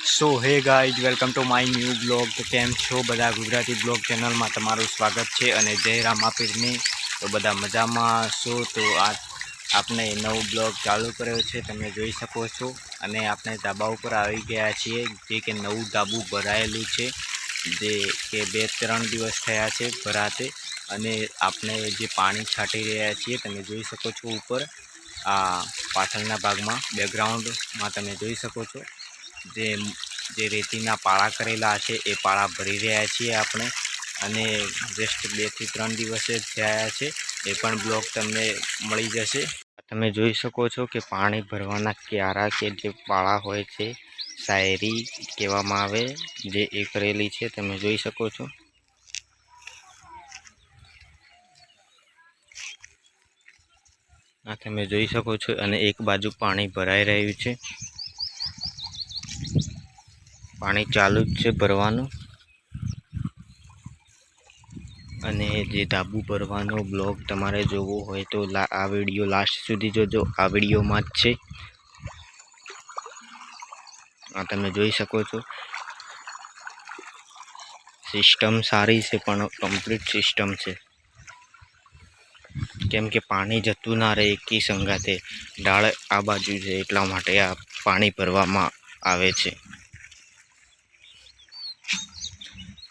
So hey guys, welcome to my new blog. તો કેમ છો બધા? ગુજરાતી બ્લોગ ચેનલમાં તમારું સ્વાગત છે અને જય રામાપીરની। તો બધા મજામાં છો? તો આપણે નવો બ્લોગ ચાલુ કર્યો છે, તમે જોઈ શકો છો। અને આપણે ધાબા ઉપર આવી ગયા છીએ, જે કે નવું ધાબું ભરાયેલું છે, જે કે 2-3 દિવસ થયા છે ભરાતે। અને આપણે જે પાણી છાંટી રહ્યા છીએ, તમે જોઈ શકો છો ઉપર આ પાછળના ભાગમાં બેકગ્રાઉન્ડમાં તમે જોઈ શકો છો જે રેતીના પાળા કરેલા છે એ પાળા ભરી રહ્યા છીએ આપણે। અને જસ્ટ 2 થી 3 દિવસ જ થયા છે, એ પણ બ્લોગ તમને મળી જશે। તમે જોઈ શકો છો કે પાણી ભરવાના ક્યારા કે જે પાળા હોય છે, શાયરી કહેવામાં આવે, જે એ કરેલી છે, તમે જોઈ શકો છો। આ તમે જોઈ શકો છો અને એક બાજુ પાણી ભરાઈ રહ્યું છે, પાણી ચાલુ જ છે ભરવાનું। અને જે ધાબુ ભરવાનો બ્લોગ તમારે જોવો હોય તો આ વિડીયો લાસ્ટ સુધી જોજો, આ વિડીયોમાં જ છે। આ તમે જોઈ શકો છો, સિસ્ટમ સારી છે પણ કમ્પ્લીટ સિસ્ટમ છે, કેમ કે પાણી જતું ના રહે એકી સંગાતે, ઢાળ આ બાજુ છે એટલા માટે આ પાણી ભરવામાં આવે છે।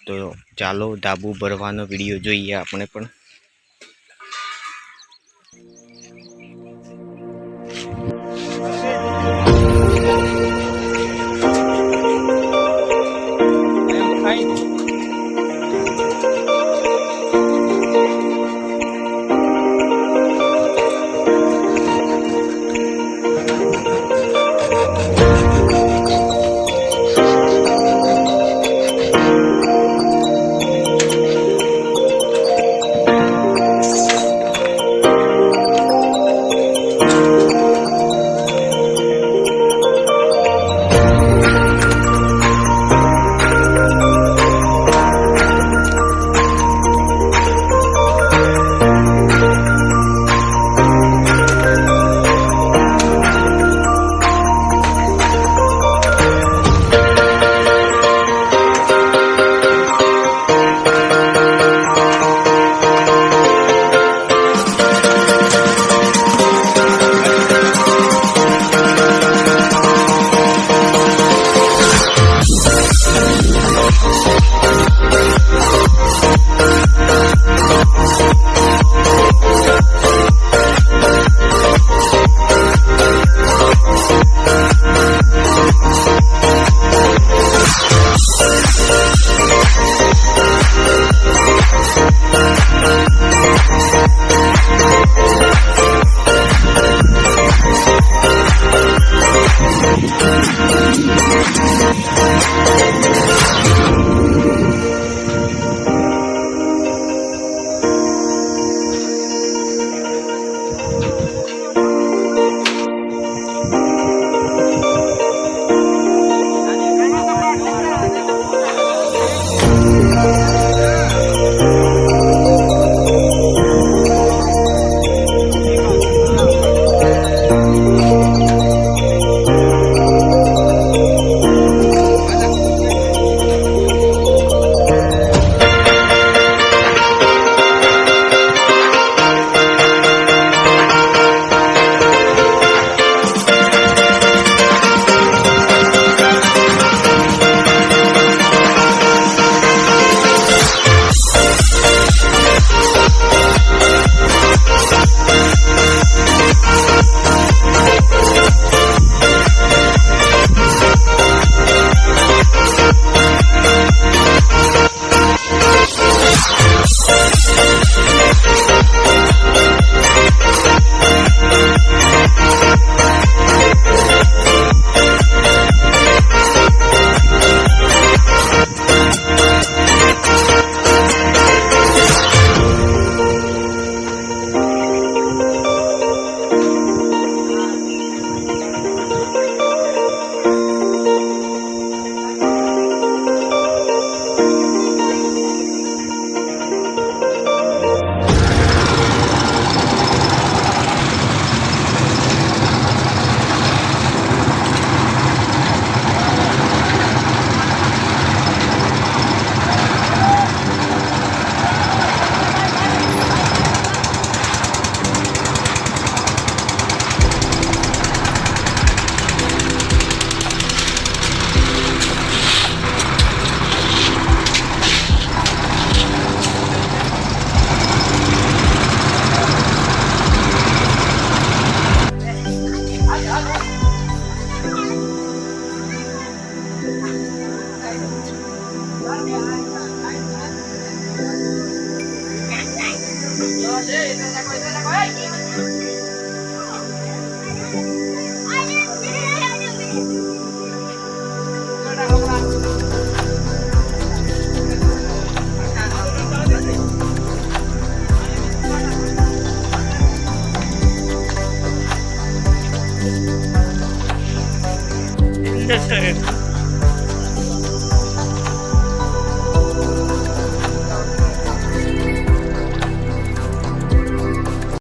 તો ચાલો ધાબુ ભરવાનો વિડીયો જોઈએ આપણે પણ। Yes, sir.